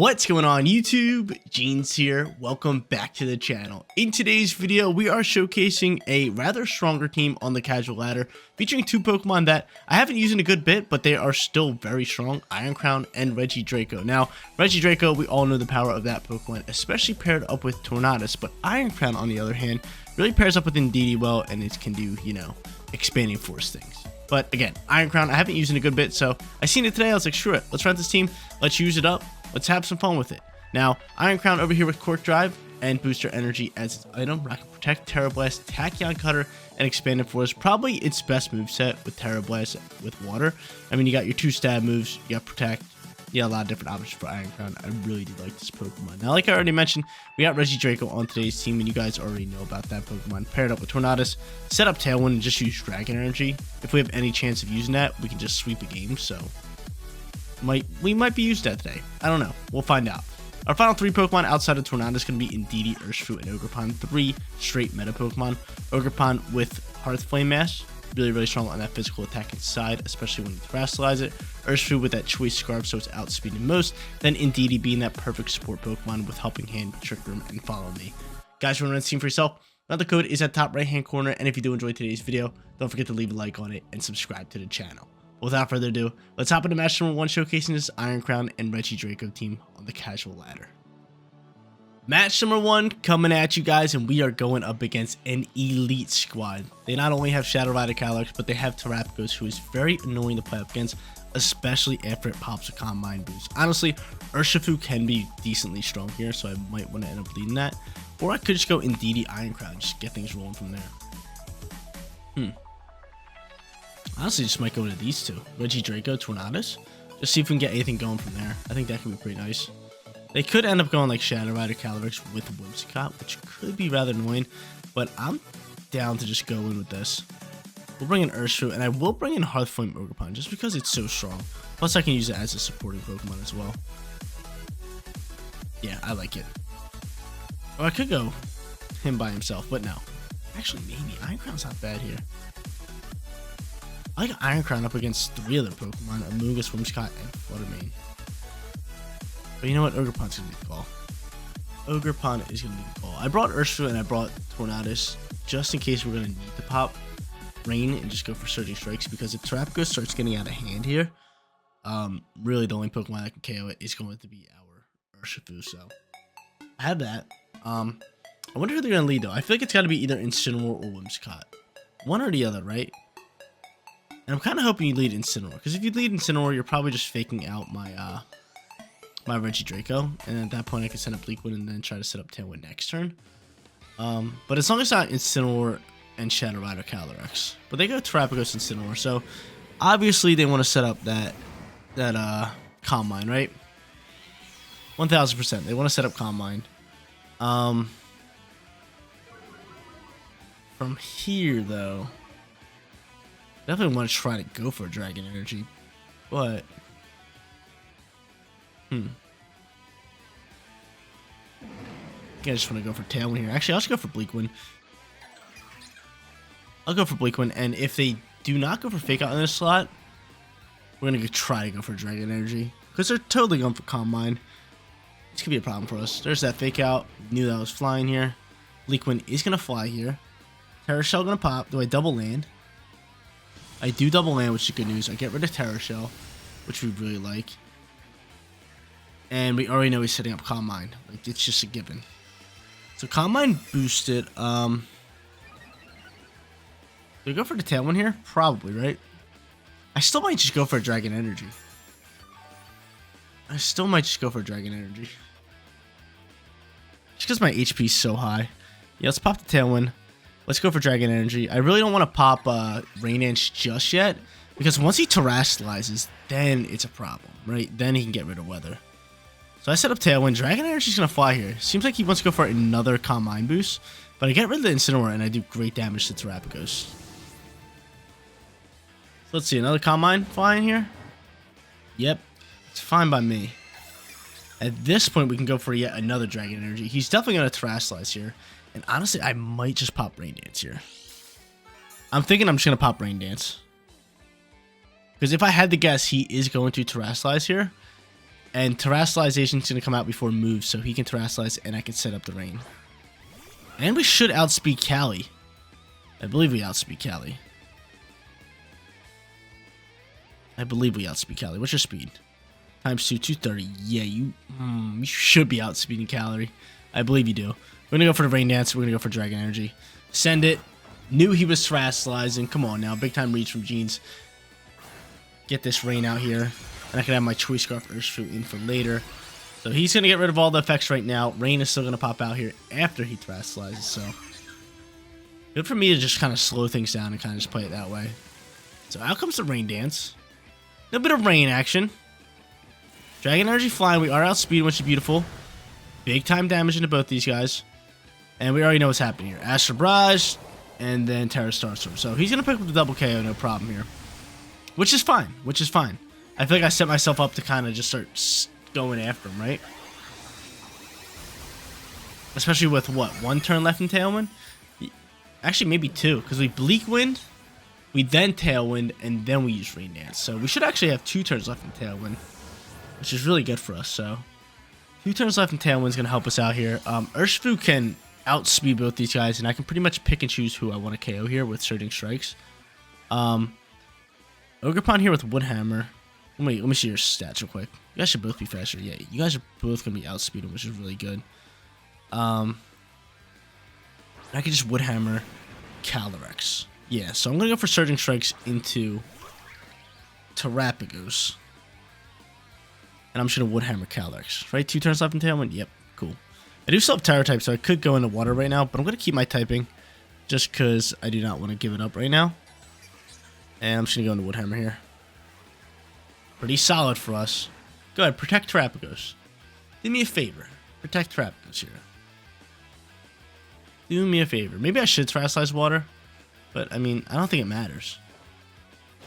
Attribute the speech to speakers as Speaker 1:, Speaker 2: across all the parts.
Speaker 1: What's going on YouTube? Jeans here. Welcome back to the channel. In today's video, we are showcasing a rather stronger team on the casual ladder, featuring two Pokemon that I haven't used in a good bit, but they are still very strong: Iron Crown and Regidrago. Now, Regidrago, we all know the power of that Pokemon, especially paired up with Eternatus, but Iron Crown, on the other hand, really pairs up with Indeedee well, and it can do, expanding force things. But again, Iron Crown, I haven't used in a good bit, so I seen it today. I was like, screw it, let's run this team, let's use it up. Let's have some fun with it. Now, Iron Crown over here with Cork Drive and Booster Energy as its item. Rocket Protect, Terra Blast, Tachyon Cutter, and Expanded Force. Probably its best moveset with Terra Blast with water. I mean, you got your two stab moves, you got Protect. You got a lot of different options for Iron Crown. I really do like this Pokemon. Now, like I already mentioned, we got Regidrago on today's team, and you guys already know about that Pokemon. Paired up with Eternatus, set up Tailwind, and just use Dragon Energy. If we have any chance of using that, we can just sweep a game, so we might be used that today. I don't know. We'll find out. Our final three Pokemon outside of Eternatus is going to be Indeedee, Urshifu, and Ogerpon. Three straight meta Pokemon. Ogerpon with Hearth Flame Mash. Really strong on that physical attacking side, especially when you terastallize it. Urshifu with that Choice Scarf, so it's outspeeding most. Then Indeedee being that perfect support Pokemon with Helping Hand, Trick Room, and Follow Me. Guys, you want to run this team for yourself? Another code is at top right hand corner, and if you do enjoy today's video, don't forget to leave a like on it and subscribe to the channel. Without further ado, let's hop into match number 1, showcasing this Iron Crown and Regidrago team on the casual ladder. Match number 1 coming at you guys, and we are going up against an elite squad. They not only have Shadow Rider Calyrex, but they have Terapagos, who is very annoying to play up against, especially after it pops a Combine boost. Honestly, Urshifu can be decently strong here, so I might want to end up leading that. Or I could just go Indeedee Iron Crown, just get things rolling from there. Honestly, just might go into these two. Regidrago, Eternatus. Just see if we can get anything going from there. I think that could be pretty nice. They could end up going like Shadow Rider Calyrex with Whimsicott, which could be rather annoying. But I'm down to just go in with this. We'll bring in Urshifu, and I will bring in Hearthflame Ogerpon just because it's so strong. Plus, I can use it as a supporting Pokemon as well. Yeah, I like it. Or I could go him by himself, but no. Actually, maybe. Iron Crown's not bad here. I like Iron Crown up against 3 other Pokemon: Amoonguss, Whimsicott, and Fluttermane. But you know what? Ogerpon's going to be the call. Ogerpon is going to be the call. I brought Urshifu and I brought Eternatus just in case we're going to need to pop Rain and just go for Surging Strikes, because if Terapagos starts getting out of hand here, really the only Pokemon that can KO it is going to be our Urshifu. So I have that. I wonder who they're going to lead though. I feel like it's got to be either Incineroar or Whimsicott. One or the other, right? And I'm kind of hoping you lead Incineroar, because if you lead Incineroar, you're probably just faking out my my Regidrago, and at that point I can send up Bleakwood and then try to set up Tailwind next turn. But as long as it's not Incineroar and Shadow Rider Calyrex, but they go Terapagos and Incineroar, so obviously they want to set up that Calm Mind, right? 1000%. They want to set up Calm Mind. From here though, definitely want to try to go for a Dragon Energy, but I just want to go for Tailwind here. Actually, I'll just go for Bleakwind. I'll go for Bleakwind, and if they do not go for Fake Out in this slot, we're going to try to go for Dragon Energy, because they're totally going for Calm Mind. This could be a problem for us. There's that Fake Out. Knew that was flying here. Bleakwind is going to fly here. Terra Shell going to pop. Do I double land? I do double land, which is good news. I get rid of Terra Shell, which we really like. And we already know he's setting up Calm Mind. Like, it's just a given. So Calm Mind boosted. Do we go for the Tailwind here? Probably, right? I still might just go for a Dragon Energy. Just because my HP is so high. Yeah, let's pop the Tailwind. Let's go for Dragon Energy. I really don't want to pop Rain Dance just yet, because once he terastallizes, then it's a problem, right? Then he can get rid of Weather. So I set up Tailwind. Dragon Energy's going to fly here. Seems like he wants to go for another Calm Mind boost, but I get rid of the Incineroar and I do great damage to Terapagos. So let's see, another Calm Mind flying here. Yep, it's fine by me. At this point, we can go for yet another Dragon Energy. He's definitely going to terastallize here. And honestly, I might just pop Rain Dance here. I'm thinking I'm just going to pop Rain Dance. Because if I had to guess, he is going to terastallize here. And Terrestrialization is going to come out before moves, so he can Terrestrialize and I can set up the rain. And we should outspeed Cali. I believe we outspeed Cali. What's your speed? Times 2, 230. Yeah, you should be outspeeding Cali. I believe you do. We're going to go for the Rain Dance. We're going to go for Dragon Energy. Send it. Knew he was Terrestrializing. Come on now. Big time reach from Jeans. Get this rain out here. And I can have my Choice Scarf Urshifu in for later. So he's going to get rid of all the effects right now. Rain is still going to pop out here after he Terrestrializes. So good for me to just kind of slow things down and kind of just play it that way. So out comes the Rain Dance. A little bit of rain action. Dragon Energy flying. We are outspeeding, which is beautiful. Big time damage into both these guys. And we already know what's happening here. Astral Barrage. And then Terra Starstorm. So he's going to pick up the double KO, no problem here. Which is fine. I feel like I set myself up to kind of just start going after him, right? Especially with, what, 1 turn left in Tailwind? Actually, maybe 2. Because we Bleak Wind, we then Tailwind, and then we use Rain Dance. So we should actually have 2 turns left in Tailwind. Which is really good for us, so 2 turns left in Tailwind is going to help us out here. Urshifu can outspeed both these guys, and I can pretty much pick and choose who I want to KO here with Surging Strikes. Ogerpon here with Woodhammer. Let me see your stats real quick. You guys should both be faster. Yeah, you guys are both going to be outspeeding, which is really good. I can just Woodhammer Calyrex. Yeah, so I'm going to go for Surging Strikes into Terrapagos. And I'm just going to Woodhammer Calyrex. Right? 2 turns left in Tailwind? Yep, cool. I do still have Terra type, so I could go into water right now, but I'm going to keep my typing just because I do not want to give it up right now. And I'm just going to go into Woodhammer here. Pretty solid for us. Go ahead, protect Terrapagos. Do me a favor. Protect Terrapagos here. Do me a favor. Maybe I should Terrestrialize water, but I mean, I don't think it matters.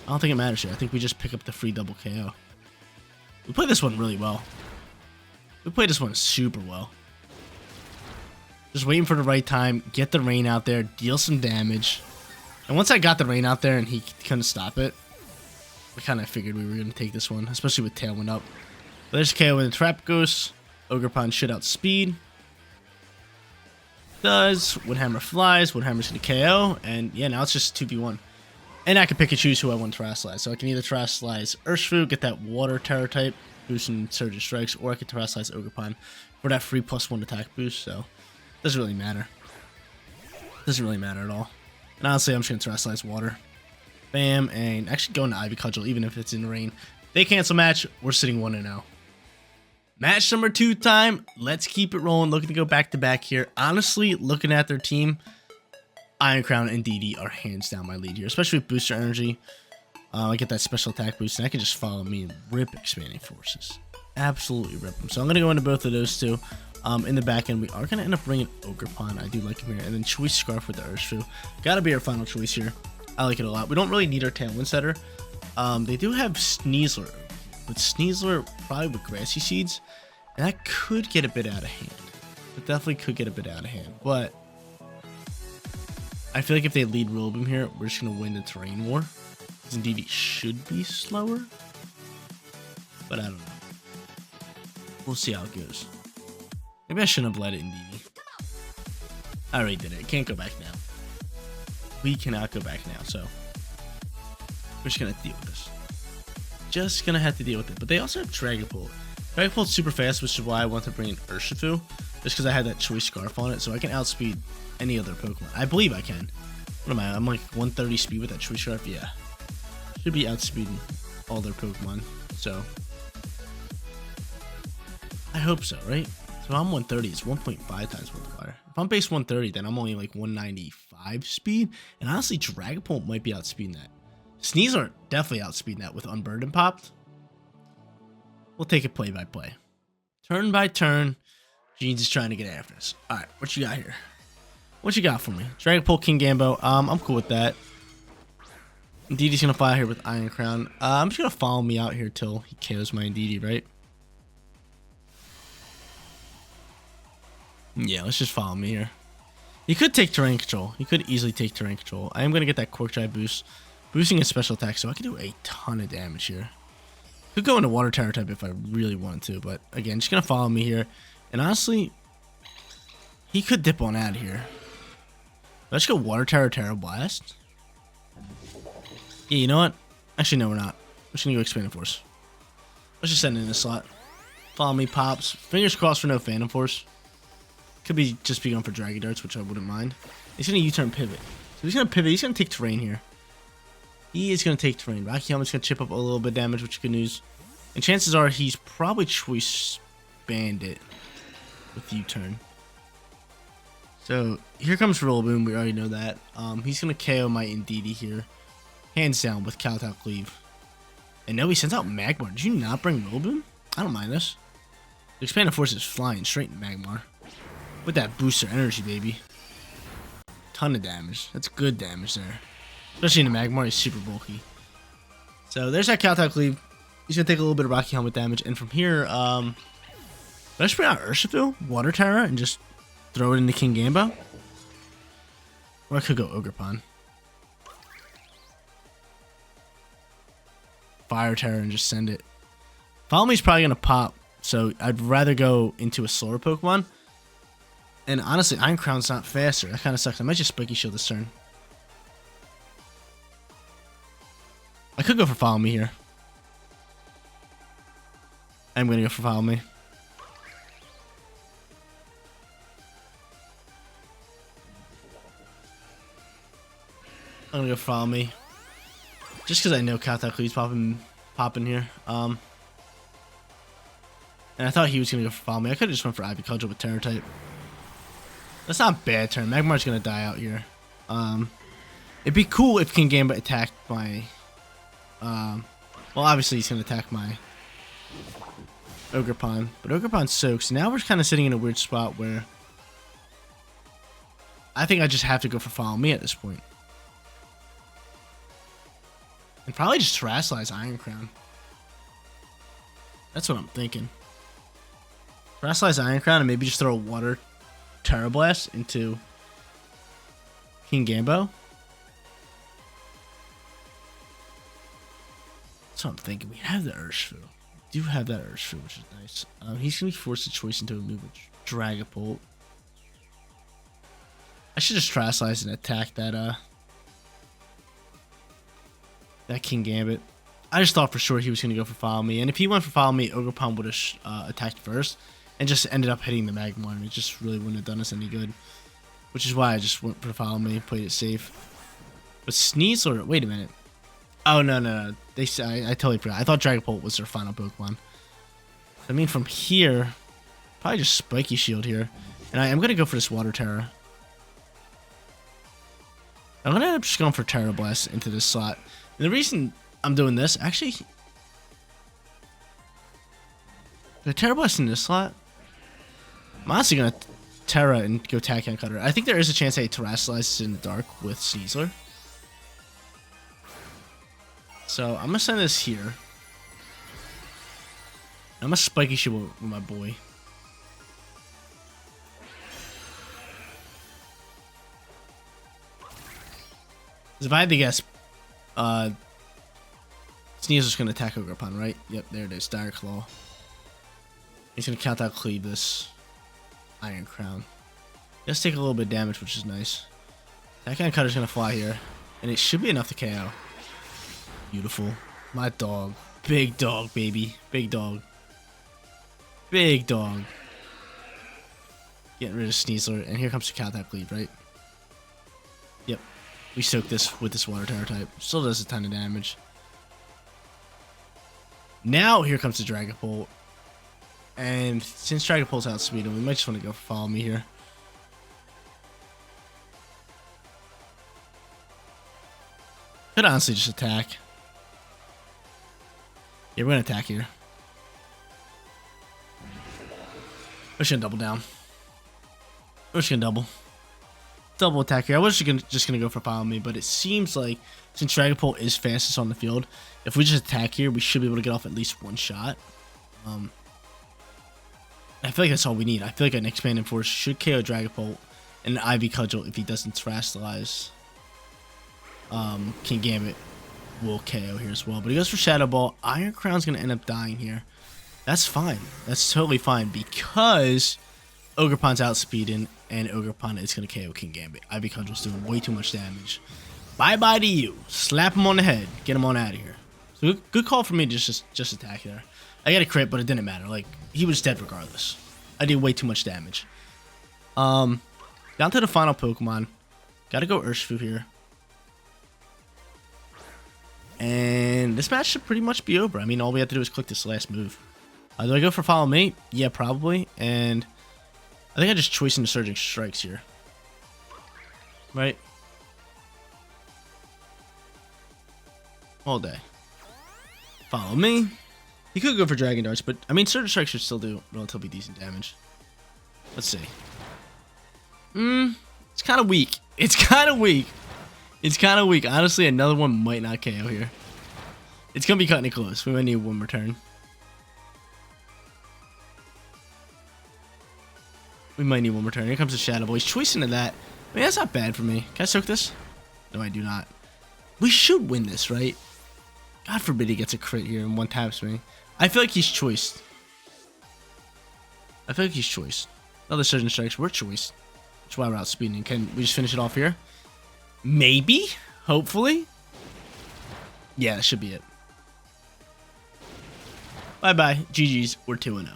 Speaker 1: I think we just pick up the free double KO. We played this one really well. We played this one super well. Just waiting for the right time, get the rain out there, deal some damage. And once I got the rain out there and he couldn't stop it, I kind of figured we were going to take this one, especially with Tailwind up. But there's KO in the Terrapagos. Ogerpon should outspeed. Does. Woodhammer flies. Woodhammer's going to KO. And yeah, now it's just 2v1. And I can pick and choose who I want to Terrestrialize. So I can either Terrestrialize Urshifu, get that Water Terror type, boosting Surging Strikes, or I can Terrestrialize Ogerpon for that free +1 attack boost. So doesn't really matter. Doesn't really matter at all. And honestly, I'm just going to Terrestrialize Water. Bam, and actually go into Ivy Cudgel, even if it's in the rain. They cancel match, we're sitting 1-0. Match number 2 time. Let's keep it rolling. Looking to go back-to-back here. Honestly, looking at their team, Iron Crown and DD are hands down my lead here, especially with Booster Energy. I get that special attack boost, and I can just follow me and rip Expanding Forces. Absolutely rip them. So I'm going to go into both of those two. In the back end, we are going to end up bringing Ogerpon. I do like him here. And then Choice Scarf with the Urshifu. Got to be our final choice here. I like it a lot. We don't really need our Tailwind setter. They do have Sneasler. But Sneasler probably with Grassy Seeds. And that could get a bit out of hand. It definitely could get a bit out of hand. But I feel like if they lead Rillaboom here, we're just going to win the Terrain War. Because indeed it should be slower. But I don't know. We'll see how it goes. Maybe I shouldn't have let it in DD. I already did it. Can't go back now. We cannot go back now, so we're just going to deal with this. Just going to have to deal with it. But they also have Dragapult. Dragapult's super fast, which is why I want to bring in Urshifu. Just because I had that Choice Scarf on it, so I can outspeed any other Pokemon. I believe I can. What am I? I'm like 130 speed with that Choice Scarf? Yeah. Should be outspeeding all their Pokemon, so I hope so, right? So I'm 130, it's 1.5 times multiplier. If I'm base 130, then I'm only like 195 speed. And honestly, Dragapult might be outspeeding that. Sneasler definitely outspeeding that with Unburdened popped. We'll take it play by play. Turn by turn, Jeans is trying to get after us. Alright, what you got here? What you got for me? Dragapult, King Gambo. I'm cool with that. Indeedee's gonna fly here with Iron Crown. I'm just gonna follow me out here till he KOs my Indeedee, right? Yeah, let's just follow me here. He could take Terrain Control. He could easily take Terrain Control. I am going to get that Quark Drive boost. Boosting his special attack, so I can do a ton of damage here. Could go into Water Terror type if I really wanted to, but again, just gonna follow me here. And honestly, he could dip on out of here. Let's go Water Terror, Terra Blast. Yeah, you know what? Actually, no, we're not. We're just gonna go Expanded Force. Let's just send it in a slot. Follow me, Pops. Fingers crossed for no Phantom Force. Could be just be going for Dragon Darts, which I wouldn't mind. He's gonna U-turn pivot. So he's gonna pivot. He's gonna take terrain here. He is gonna take terrain. Rocky Helmet's gonna chip up a little bit of damage, which is good news. And chances are he's probably Choice Bandit with U-turn. So here comes Rillaboom. We already know that. He's gonna KO my Indeedee here, hands down, with Kowtow Cleave. And no, he sends out Magmar. Did you not bring Rillaboom? I don't mind this. The Expanded Force is flying straight in Magmar with that booster energy, baby. Ton of damage. That's good damage there. Especially in the Magmar, he's super bulky. So there's that Kowtow Cleave. He's gonna take a little bit of Rocky Helmet damage, and from here, let's bring out Urshifu, Water Terra, and just throw it into King Gambo. Or I could go Ogerpon. Fire Terra and just send it. Follow Me's probably gonna pop, so I'd rather go into a slower Pokemon. And honestly, Iron Crown's not faster. That kind of sucks. I might just Spiky Shield this turn. I could go for Follow Me here. I'm gonna go for Follow Me. I'm gonna go Follow Me. Just because I know Kowtow Cleave's popping here. And I thought he was gonna go for Follow Me. I could have just went for Ivy Cudgel with Terror type. That's not a bad turn. Magmar's gonna die out here. It'd be cool if King Gamba attacked my. Well, obviously he's gonna attack my Ogerpon, but Ogerpon soaks. Now we're kind of sitting in a weird spot where I think I just have to go for Follow Me at this point. And probably just Terrasilize Iron Crown. That's what I'm thinking. Terrasilize Iron Crown and maybe just throw a Water Terra Blast into King Gambo. That's what I'm thinking. We have the Urshifu. We do have that Urshifu, which is nice. He's going to be forced to choice into a move with Dragapult. I should just Terrasilize and attack that King Gambit. I just thought for sure he was going to go for Follow Me. And if he went for Follow Me, Ogerpon would have attacked first and just ended up hitting the Magmar. And it just really wouldn't have done us any good. Which is why I just went for Follow Me, played it safe. But Sneasler, wait a minute. Oh, no. I totally forgot. I thought Dragapult was their final Pokemon. I mean, from here, probably just Spiky Shield here. And I am going to go for this Water Terra. I'm going to end up just going for Terra Blast into this slot. And the reason I'm doing this, actually, the Terra Blast in this slot, I'm honestly going to Terra and go Tachyon Cutter. I think there is a chance that he Terrasilize in the dark with Sneasler. So I'm going to send this here. I'm going to Spiky Shield with my boy. Because if I had to guess, Sneasel's going to attack Ogerpon, right? Yep, there it is. Dire Claw. He's going to Kowtow Cleave this Iron Crown. Let's take a little bit of damage, which is nice. That kind of Cutter's going to fly here. And it should be enough to KO. Beautiful. My dog. Big dog, baby. Big dog. Big dog. Getting rid of Sneasler. And here comes the Kowtow Cleave, right? Yep. We soak this with this Water Terror type. Still does a ton of damage. Now here comes the Dragapult. And since Dragapult's outspeeding, we might just want to go for Follow Me here. Could honestly just attack. Yeah, we're going to attack here. We're just going to double down. We're just going to double attack here. I was just gonna go for Follow Me, but it seems like since Dragapult is fastest on the field, if we just attack here, we should be able to get off at least one shot. I feel like that's all we need. I feel like an Expanded Force should KO Dragapult and an Ivy Cudgel if he doesn't Terrasilize King Gambit will KO here as well. But he goes for Shadow Ball. Iron Crown's going to end up dying here. That's fine. That's totally fine because Ogerpon's outspeeding, and Ogerpon is going to KO King Gambit. Ivy Cudgel's doing way too much damage. Bye-bye to you. Slap him on the head. Get him on out of here. So good call for me to just attack there. I got a crit, but it didn't matter. Like, he was dead regardless. I did way too much damage. Down to the final Pokemon. Gotta go Urshifu here. And this match should pretty much be over. I mean, all we have to do is click this last move. Do I go for Follow Me? Yeah, probably. And I think I just choice into Surging Strikes here. Right? All day. Follow Me. He could go for Dragon Darts, but I mean, Surging Strikes should still do relatively decent damage. Let's see. It's kind of weak. It's kind of weak. It's kind of weak. Honestly, another one might not KO here. It's going to be cutting it close. We might need one more turn. We might need one more turn. Here comes the Shadow Ball. He's choicing into that. I mean, that's not bad for me. Can I soak this? No, I do not. We should win this, right? God forbid he gets a crit here and one taps me. I feel like he's choiced. Another Surging Strikes. We're choiced. That's why we're outspeeding. Can we just finish it off here? Maybe? Hopefully? Yeah, that should be it. Bye-bye. GG's. We're 2-0.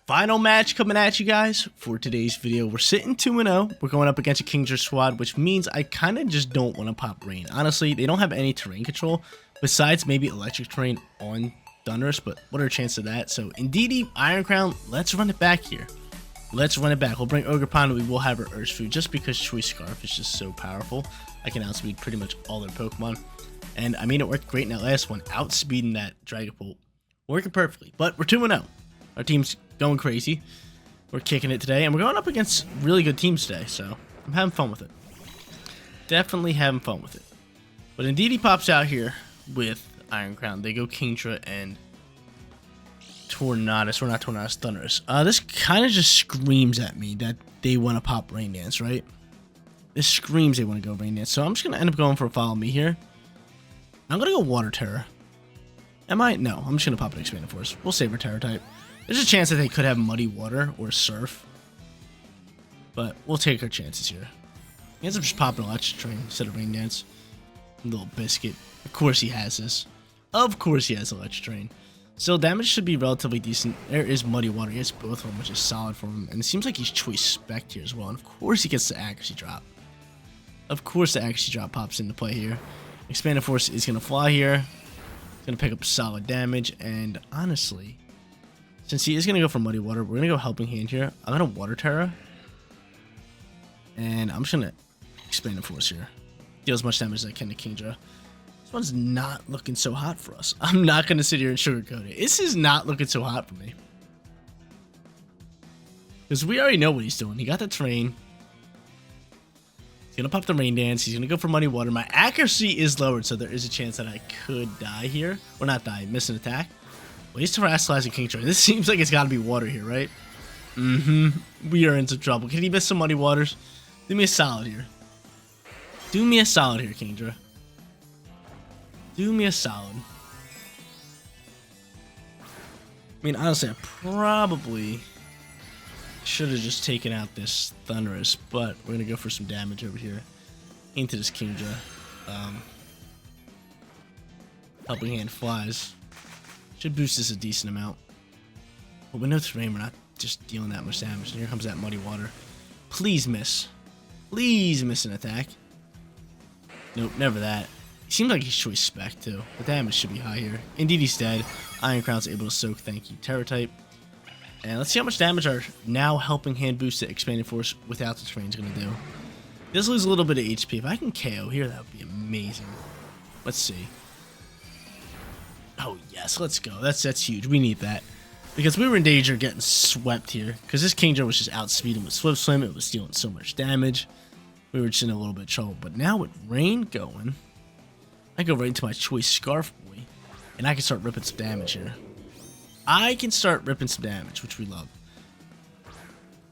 Speaker 1: Final match coming at you guys for today's video. We're sitting 2-0. We're going up against a Kingdra squad, which means I kind of just don't want to pop Rain. Honestly, they don't have any terrain control besides maybe electric terrain on Thundurus, but what are the chances of that? So, Indeedee, Iron Crown, let's run it back here. Let's run it back. We'll bring Ogerpon. We will have our Urshifu just because Choice Scarf is just so powerful. I can outspeed pretty much all their Pokemon. And I mean, it worked great in that last one. Outspeeding that Dragapult. Working perfectly. But we're 2-0. Our team's going crazy. We're kicking it today. And we're going up against really good teams today. So I'm having fun with it. Definitely having fun with it. But Indeedee pops out here with Iron Crown. They go Kingdra and Eternatus, or not Eternatus, Thundurus. This kind of just screams at me that they want to pop Rain Dance, right? This screams they want to go Rain Dance. So I'm just going to end up going for a Follow Me here. I'm going to go Water Terror. Am I? No, I'm just going to pop an Expanded Force. We'll save our Terror type. There's a chance that they could have Muddy Water or Surf. But we'll take our chances here. He ends up just popping Electric Train instead of Rain Dance. Little biscuit. Of course he has this. Of course he has Electric Train. Still, damage should be relatively decent. There is Muddy Water. He has both of them, which is solid for him. And it seems like he's Choice Spec here as well. And of course he gets the Accuracy Drop. Of course the Accuracy Drop pops into play here. Expanded Force is going to fly here. It's going to pick up solid damage. And honestly, since he is going to go for Muddy Water, we're going to go Helping Hand here. I'm going to Water Terra. And I'm just going to Expanded Force here. Deal as much damage as I can to Kingdra. This one's not looking so hot for us. I'm not going to sit here and sugarcoat it. This is not looking so hot for me. Because we already know what he's doing. He got the terrain. He's going to pop the Rain Dance. He's going to go for Muddy Water. My accuracy is lowered, so there is a chance that I could die here. Or not die, miss an attack. Well, he's terrestrializing Kingdra. This seems like it's got to be water here, right? We are in some trouble. Can he miss some Muddy Waters? Do me a solid here. Do me a solid here, Kingdra. Do me a solid. I mean, honestly, I probably should have just taken out this Thundurus, but we're going to go for some damage over here into this Kingdra. Helping Hand flies. Should boost this a decent amount. But with no terrain, we're not just dealing that much damage. And here comes that Muddy Water. Please miss. Please miss an attack. Nope, never that. He seems like he's Choice Spec too. The damage should be high here. Indeed, he's dead. Iron Crown's able to soak. Thank you, Terror type. And let's see how much damage our now Helping Hand boosted Expanded Force without the terrain is going to do. He does lose a little bit of HP. If I can KO here, that would be amazing. Let's see. Oh, yes. Let's go. That's huge. We need that. Because we were in danger of getting swept here. Because this Kingdra was just outspeeding with Swift Swim. It was dealing so much damage. We were just in a little bit of trouble. But now with Rain going, I go right into my Choice Scarf Boy. And I can start ripping some damage here. I can start ripping some damage, which we love.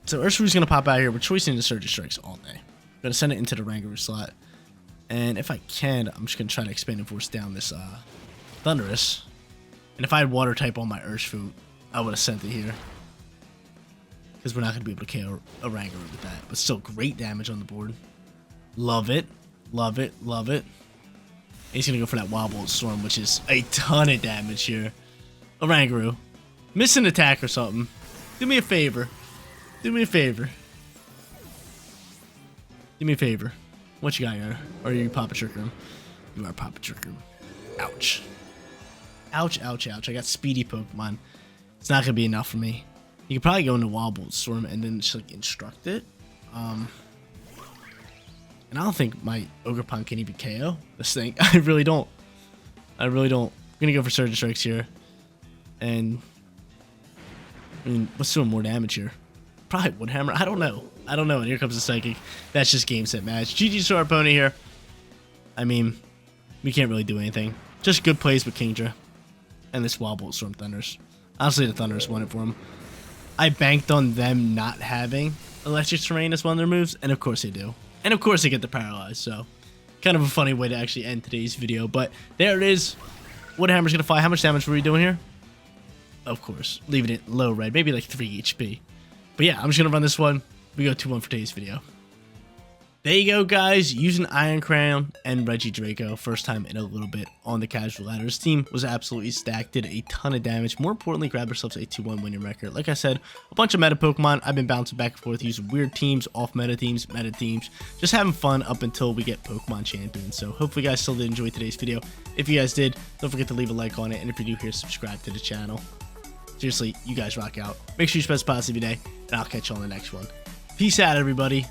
Speaker 1: So Urshifu's going to pop out here. We're choicing the Surge Strikes all day. Going to send it into the Rangaroo slot. And if I can, I'm just going to try to expand and force down this Thunderous. And if I had water type on my Urshifu, I would have sent it here. Because we're not going to be able to KO Oranguru with that. But still great damage on the board. Love it. Love it. Love it. And he's going to go for that Wild Bolt Storm, which is a ton of damage here. Oranguru, miss an attack or something. Do me a favor. Do me a favor. Do me a favor. What you got here? Or are you Papa Trick Room? You are Papa Trick Room. Ouch. Ouch, ouch, ouch. I got speedy Pokemon. It's not going to be enough for me. You could probably go into Wild Bolt Storm and then just like instruct it. And I don't think my Ogerpon can even KO this thing. I really don't. I really don't. I'm going to go for Surge Strikes here. And I mean, what's doing more damage here? Probably Woodhammer. I don't know. I don't know. And here comes the Psychic. That's just game, set, match. GG's to our opponent here. I mean, we can't really do anything. Just good plays with Kingdra. And this Wild Bolt Storm Thunders. Honestly, the Thunders won it for him. I banked on them not having Electric Terrain as one of their moves. And of course they do. And of course they get the Paralyze. So, kind of a funny way to actually end today's video. But there it is. Woodhammer's going to fly. How much damage were we doing here? Of course, leaving it low red, maybe like 3 HP. But yeah, I'm just going to run this one. We go 2-1 for today's video. There you go, guys. Using Iron Crown and Regidrago. First time in a little bit on the casual ladder. This team was absolutely stacked. Did a ton of damage. More importantly, grabbed ourselves a 2-1 winning record. Like I said, a bunch of meta Pokemon. I've been bouncing back and forth using weird teams, off meta teams, meta teams. Just having fun up until we get Pokemon champions. So hopefully you guys still did enjoy today's video. If you guys did, don't forget to leave a like on it. And if you're new here, subscribe to the channel. Seriously, you guys rock out. Make sure you spread positive today, and I'll catch you on the next one. Peace out, everybody.